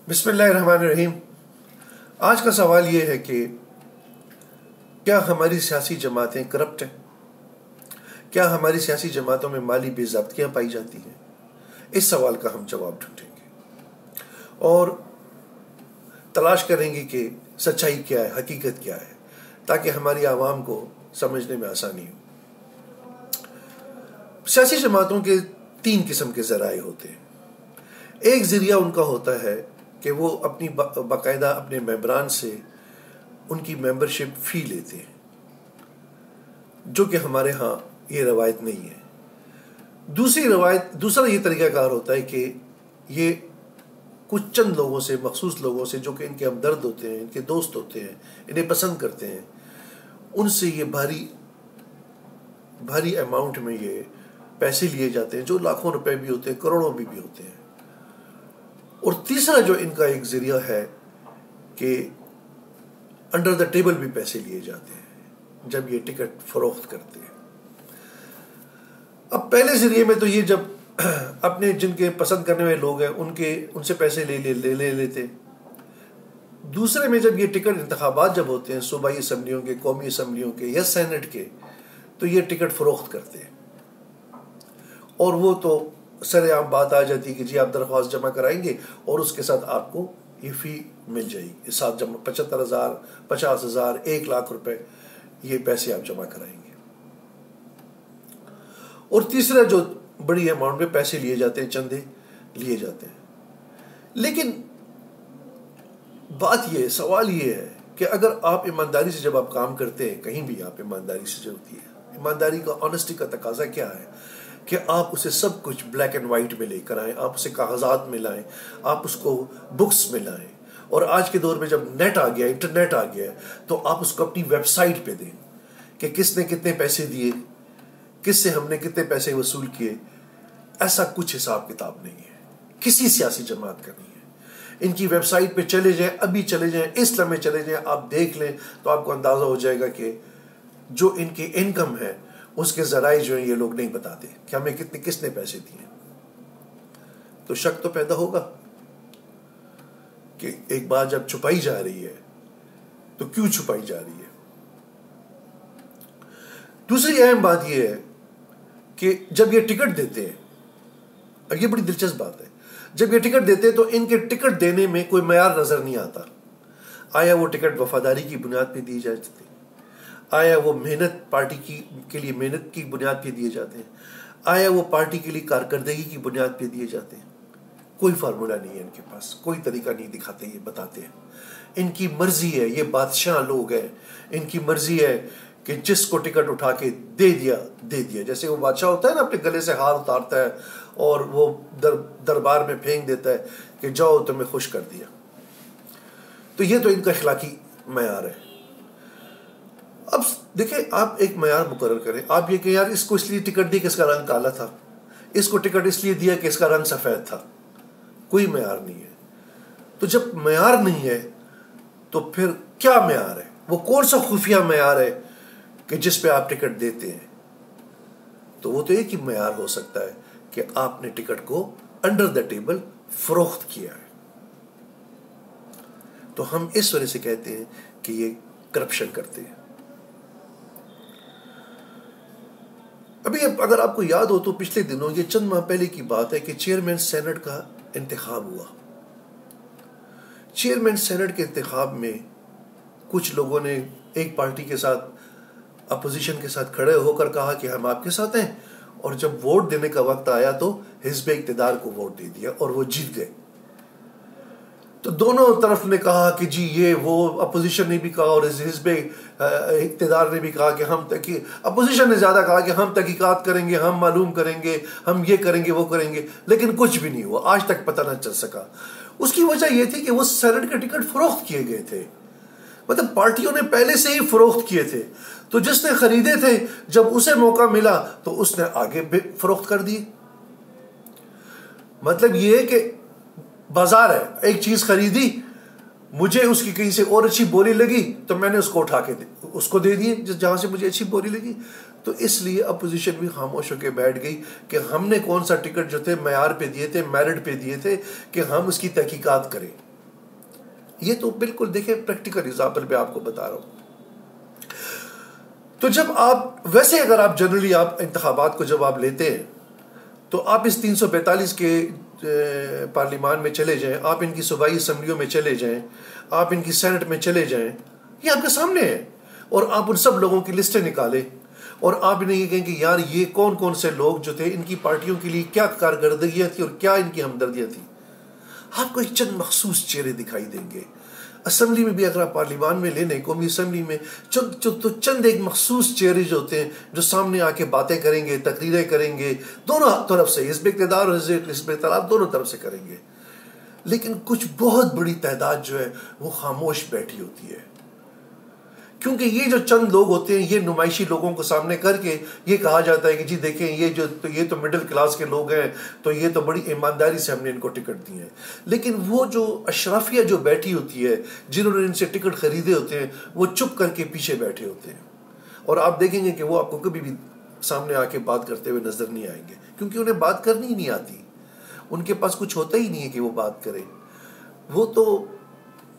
बिस्मिल्लाहिर्रहमानिर्रहीम। आज का सवाल ये है कि क्या हमारी सियासी जमातें करप्ट हैं? क्या हमारी सियासी जमातों में माली बेज़ाब्तियाँ पाई जाती हैं? इस सवाल का हम जवाब ढूंढेंगे और तलाश करेंगे कि सच्चाई क्या है, हकीकत क्या है, ताकि हमारी आवाम को समझने में आसानी हो। सियासी जमातों के 3 किस्म के ज़राए होते हैं। एक ज़रिया उनका होता है कि वो अपनी बाकायदा अपने मेंबरान से उनकी मेंबरशिप फ़ी लेते हैं, जो कि हमारे यहाँ ये रवायत नहीं है। दूसरा ये तरीक़ाकार होता है कि ये कुछ चंद लोगों से, मखसूस लोगों से, जो कि इनके हमदर्द होते हैं, इनके दोस्त होते हैं, इन्हें पसंद करते हैं, उनसे ये भारी अमाउंट में ये पैसे लिए जाते हैं, जो लाखों रुपए भी होते हैं, करोड़ों भी होते हैं। और तीसरा जो इनका एक ज़रिया है कि अंडर द टेबल भी पैसे लिए जाते हैं जब ये टिकट फरोख्त करते हैं। अब पहले ज़रिए में तो ये जब अपने जिनके पसंद करने वाले लोग हैं उनसे पैसे ले लेते। दूसरे में जब ये टिकट इंतखाबात जब होते हैं, सूबाई असम्बलियों के, कौमी असम्बलियों के या सेनेट के, तो ये टिकट फरोख्त करते हैं। और वो तो सरेआम बात आ जाती है कि जी आप दरख्वास्त जमा कराएंगे और उसके साथ आपको ये फ़ी मिल जाएगी, साथ जमा 75,000, 50,000, 1 लाख रुपए ये पैसे आप जमा कराएंगे। और तीसरा जो बड़ी अमाउंट में पैसे लिए जाते हैं, चंदे लिए जाते हैं। लेकिन सवाल ये है कि अगर आप ईमानदारी से जब आप काम करते हैं, कहीं भी आप ईमानदारी से जो होती है, ईमानदारी का, ऑनेस्टी का तकाजा क्या है कि आप उसे सब कुछ ब्लैक एंड वाइट में लेकर आएँ, आप उसे कागजात में लाएँ, आप उसको बुक्स में लाएँ। और आज के दौर में जब नेट आ गया, इंटरनेट आ गया, तो आप उसको अपनी वेबसाइट पे दें कि किसने कितने पैसे दिए, किससे हमने कितने पैसे वसूल किए। ऐसा कुछ हिसाब किताब नहीं है, किसी सियासी जमात का नहीं है। इनकी वेबसाइट पे चले जाएं, अभी चले जाएं, इस लम्हे चले जाएं, आप देख लें तो आपको अंदाज़ा हो जाएगा कि जो इनकी इनकम है उसके ज़राए जो हैं ये लोग नहीं बताते कि हमें किसने पैसे दिए। तो शक तो पैदा होगा कि एक बात जब छुपाई जा रही है तो क्यों छुपाई जा रही है। दूसरी अहम बात यह है कि जब ये टिकट देते हैं, और ये बड़ी दिलचस्प बात है, जब ये टिकट देते हैं तो इनके टिकट देने में कोई मयार नजर नहीं आता। आया वो टिकट वफादारी की बुनियाद पर दी जाती है, आया वो पार्टी के लिए मेहनत की बुनियाद पे दिए जाते हैं, आया वो पार्टी के लिए कारकर्दगी की बुनियाद पे दिए जाते हैं। कोई फार्मूला नहीं है इनके पास, कोई तरीका नहीं दिखाते, ये बताते हैं। इनकी मर्जी है, ये बादशाह लोग हैं, इनकी मर्जी है कि जिसको टिकट उठा के दे दिया। जैसे वो बादशाह होता है ना, अपने गले से हार उतारता है और वो दरबार में फेंक देता है कि जाओ तुम्हें खुश कर दिया। तो ये तो इनका अखलाकी मयार है। अब देखिए, आप एक मयार मुकर्रर करें। आप ये कि यार इसको इसलिए टिकट दी कि इसका रंग काला था, इसको टिकट इसलिए दिया कि इसका रंग सफ़ेद था। कोई मयार नहीं है। तो जब मयार नहीं है तो फिर क्या मयार है? वो कौन सा खुफिया मयार है कि जिस पे आप टिकट देते हैं? तो वो तो एक ही मयार हो सकता है कि आपने टिकट को अंडर द टेबल फरोख्त किया है। तो हम इस वजह से कहते हैं कि ये करप्शन करते हैं। अभी अगर आपको याद हो तो पिछले दिनों, ये चंद माह पहले की बात है कि चेयरमैन सेनेट का इंतखाब हुआ। चेयरमैन सेनेट के इंतखाब में कुछ लोगों ने एक पार्टी के साथ, अपोजिशन के साथ खड़े होकर कहा कि हम आपके साथ हैं, और जब वोट देने का वक्त आया तो हिज़्ब इक़्तिदार को वोट दे दिया और वो जीत गए। तो दोनों तरफ ने कहा कि जी ये वो, अपोजिशन ने भी कहा और हिज़्ब इक़्तिदार ने भी कहा कि अपोजिशन ने ज़्यादा कहा कि हम तहकीकात करेंगे, हम मालूम करेंगे, हम ये करेंगे, वो करेंगे। लेकिन कुछ भी नहीं हुआ, आज तक पता न चल सका। उसकी वजह यह थी कि वो सेनेट के टिकट फरोख्त किए गए थे, मतलब पार्टियों ने पहले से ही फरोख्त किए थे। तो जिसने खरीदे थे, जब उसे मौका मिला तो उसने आगे फरोख्त कर दिए। मतलब ये कि बाजार है, एक चीज खरीदी, मुझे उसकी कहीं से और अच्छी बोली लगी तो मैंने उसको उठा के उसको दे दिए जहां से मुझे अच्छी बोली लगी। तो इसलिए अपोजिशन भी खामोश होकर बैठ गई कि हमने कौन सा टिकट जो थे मैयार पे दिए थे, मेरिट पे दिए थे कि हम उसकी तहकीकात करें। ये तो बिल्कुल देखें, प्रैक्टिकल एग्जाम्पल पे आपको बता रहा हूँ। तो जब आप वैसे अगर आप जनरली आप इंतखाबात को जब आप लेते हैं तो आप इस 345 के पार्लिमान में चले जाएं, आप इनकी सूबाई असम्बलियों में चले जाएं, आप इनकी सेनेट में चले जाएं, ये आपके सामने है, और आप उन सब लोगों की लिस्टें निकालें और आप इन्हें ये कहें कि यार ये कौन कौन से लोग जो थे, इनकी पार्टियों के लिए क्या कारकर्दगियाँ थी और क्या इनकी हमदर्दियाँ थी। आपको एक चंद मखसूस चेहरे दिखाई देंगे। असम्बली में भी अगर आप पार्लिमान में लेने, कौमी असम्बली में तो चंद एक मखसूस चेहरे जो होते हैं जो सामने आके बातें करेंगे, तकरीरें करेंगे, दोनों तरफ से, हिज़्ब इक़्तिदार और हिज़्ब इख़्तिलाफ़ दोनों तरफ से करेंगे। लेकिन कुछ बहुत बड़ी तादाद जो है वो खामोश बैठी होती है, क्योंकि ये जो चंद लोग होते हैं, ये नुमाइशी लोगों को सामने करके ये कहा जाता है कि जी देखें ये तो मिडिल क्लास के लोग हैं, तो ये तो बड़ी ईमानदारी से हमने इनको टिकट दिए हैं। लेकिन वो जो अशराफिया जो बैठी होती है, जिन्होंने इनसे टिकट खरीदे होते हैं, वो चुप करके पीछे बैठे होते हैं, और आप देखेंगे कि वो आपको कभी भी सामने आके बात करते हुए नजर नहीं आएंगे, क्योंकि उन्हें बात करनी ही नहीं आती, उनके पास कुछ होता ही नहीं है कि वो बात करें। वो तो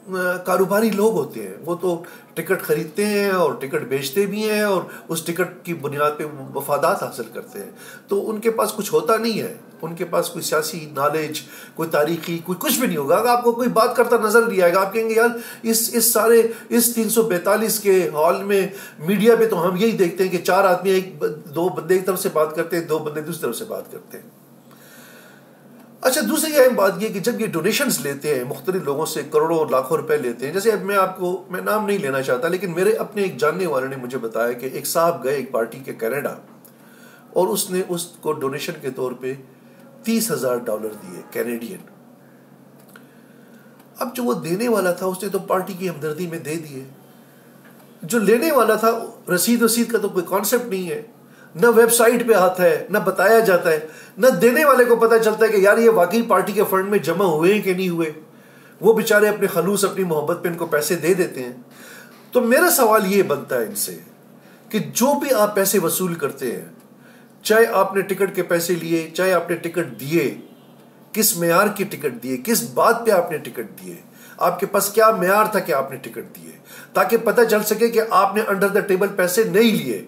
कारोबारी लोग होते हैं, वो तो टिकट खरीदते हैं और टिकट बेचते भी हैं और उस टिकट की बुनियाद पे वफादात हासिल करते हैं। तो उनके पास कुछ होता नहीं है, उनके पास कोई सियासी नॉलेज, कोई तारीखी, कोई कुछ भी नहीं होगा। अगर आपको कोई बात करता नजर नहीं आएगा, आप कहेंगे यार इस 342 के हॉल में मीडिया पे तो हम यही देखते हैं कि 4 आदमी दो बंदे एक तरफ से बात करते हैं, 2 बंदे दूसरी तरफ से बात करते हैं। अच्छा, दूसरी अहम बात यह कि जब ये डोनेशंस लेते हैं मुख्तलिफ लोगों से, करोड़ों लाखों रुपए लेते हैं, जैसे अब मैं नाम नहीं लेना चाहता, लेकिन मेरे अपने एक जानने वाले ने मुझे बताया कि एक साहब गए एक पार्टी के कनाडा, और उसने उसको डोनेशन के तौर पे $30,000 दिए कैनेडियन। अब जो वो देने वाला था उसने तो पार्टी की हमदर्दी में दे दिए, जो लेने वाला था रसीद का तो कोई कॉन्सेप्ट नहीं है, न वेबसाइट पे आता है, न बताया जाता है, न देने वाले को पता चलता है कि यार ये वाकई पार्टी के फंड में जमा हुए हैं कि नहीं हुए। वो बेचारे अपने खलूस, अपनी मोहब्बत पे इनको पैसे दे देते हैं। तो मेरा सवाल ये बनता है इनसे कि जो भी आप पैसे वसूल करते हैं, चाहे आपने टिकट के पैसे लिए, चाहे आपने टिकट दिए, किस मेयार की टिकट दिए, किस बात पे आपने टिकट दिए, आपके पास क्या मेयार था कि आपने टिकट दिए, ताकि पता चल सके कि आपने अंडर द टेबल पैसे नहीं लिए।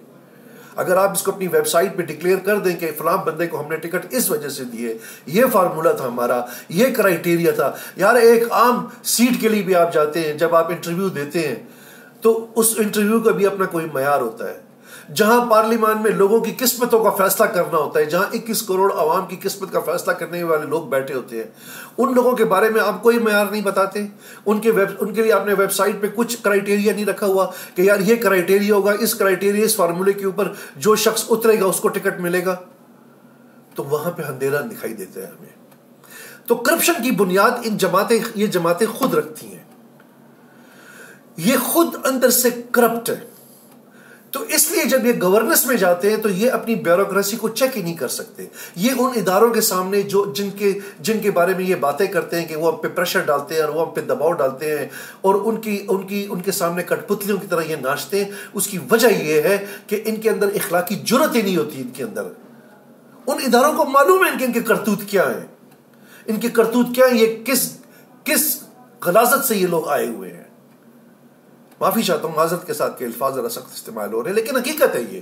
अगर आप इसको अपनी वेबसाइट पे डिक्लेयर कर दें कि फलां बंदे को हमने टिकट इस वजह से दिए, ये फार्मूला था हमारा, ये क्राइटेरिया था। यार एक आम सीट के लिए भी आप जाते हैं, जब आप इंटरव्यू देते हैं तो उस इंटरव्यू का भी अपना कोई मयार होता है। जहां पार्लियामान में लोगों की किस्मतों का फैसला करना होता है, जहां 21 करोड़ आवाम की किस्मत का फैसला करने वाले लोग बैठे होते हैं, उन लोगों के बारे में आप कोई मयार नहीं बताते। उनके लिए आपने वेबसाइट पे कुछ क्राइटेरिया नहीं रखा हुआ कि यार ये क्राइटेरिया होगा, इस क्राइटेरिया, इस फार्मूले के ऊपर जो शख्स उतरेगा उसको टिकट मिलेगा। तो वहां पर अंधेरा दिखाई देता है हमें। तो करप्शन की बुनियाद ये जमातें खुद रखती हैं, ये खुद अंदर से करप्ट है। तो इसलिए जब ये गवर्नेंस में जाते हैं तो ये अपनी ब्यूरोक्रेसी को चेक ही नहीं कर सकते। ये उन इदारों के सामने जो जिनके बारे में ये बातें करते हैं कि वो हम पे प्रेशर डालते हैं और वो हम पे दबाव डालते हैं और उनके सामने कठपुतलियों की तरह ये नाचते हैं, उसकी वजह ये है कि इनके अंदर इखलाकी जुर्रत ही नहीं होती। इनके अंदर उन इदारों को मालूम है इनके करतूत क्या है, इनके करतूत क्या है, ये किस गलाजत से ये लोग आए हुए हैं। माफी चाहता हूं माजरत के साथ के अल्फाज जरा सख्त इस्तेमाल हो रहे हैं, लेकिन हकीकत है ये।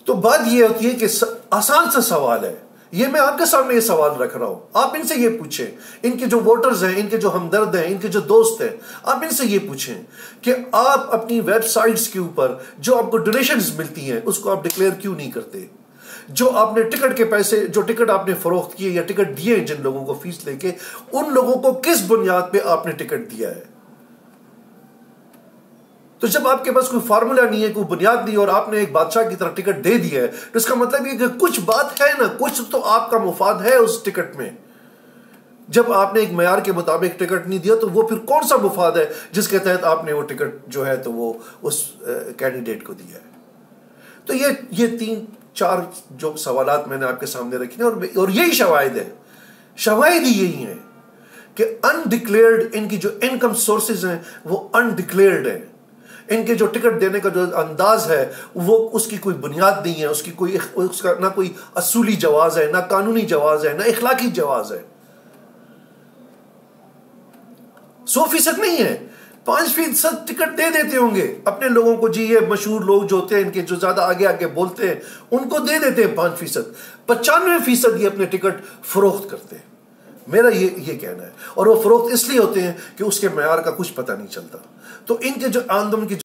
तो बात ये होती है कि आसान सा सवाल है ये, मैं आपके सामने ये सवाल रख रहा हूं, आप इनसे ये पूछें, इनके जो वोटर्स हैं, इनके जो हमदर्द हैं, इनके जो दोस्त हैं, आप इनसे ये पूछें कि आप अपनी वेबसाइट्स के ऊपर जो आपको डोनेशंस मिलती हैं उसको आप डिक्लेयर क्यों नहीं करते। जो आपने टिकट के पैसे, जो टिकट आपने फरोख्त किए या टिकट दिए जिन लोगों को फीस लेके, उन लोगों को किस बुनियाद पे आपने टिकट दिया है। तो जब आपके पास कोई फार्मूला नहीं है, कोई बुनियाद नहीं, और आपने एक बादशाह की तरह टिकट दे दिया है, तो इसका मतलब ये कि कुछ बात है ना, कुछ तो आपका मुफाद है उस टिकट में। जब आपने एक मयार के मुताबिक टिकट नहीं दिया तो वो फिर कौन सा मुफाद है जिसके तहत आपने वो टिकट जो है तो वो उस कैंडिडेट को दिया है। तो ये 3-4 जो सवालात मैंने आपके सामने रखे हैं, और यही शवाहिद है, शवाहिद ही यही है कि अनडिक्लेयर्ड इनकी जो इनकम सोर्सेज हैं वो अनडिक्लेयर्ड है। इनके जो टिकट देने का जो अंदाज है वो उसकी कोई बुनियाद नहीं है, उसका ना कोई असूली जवाज है, ना कानूनी जवाज है, ना इखलाकी जवाज है। 100% नहीं है, 5% टिकट दे देते होंगे अपने लोगों को। जी ये मशहूर लोग जो होते हैं, इनके जो ज्यादा आगे आगे बोलते हैं, उनको दे देते हैं 5%। 95% ये अपने टिकट फरोख्त करते हैं। मेरा ये कहना है। और वो फरोख्त इसलिए होते हैं कि उसके मेयार का कुछ पता नहीं चलता। तो इनके जो आमदन की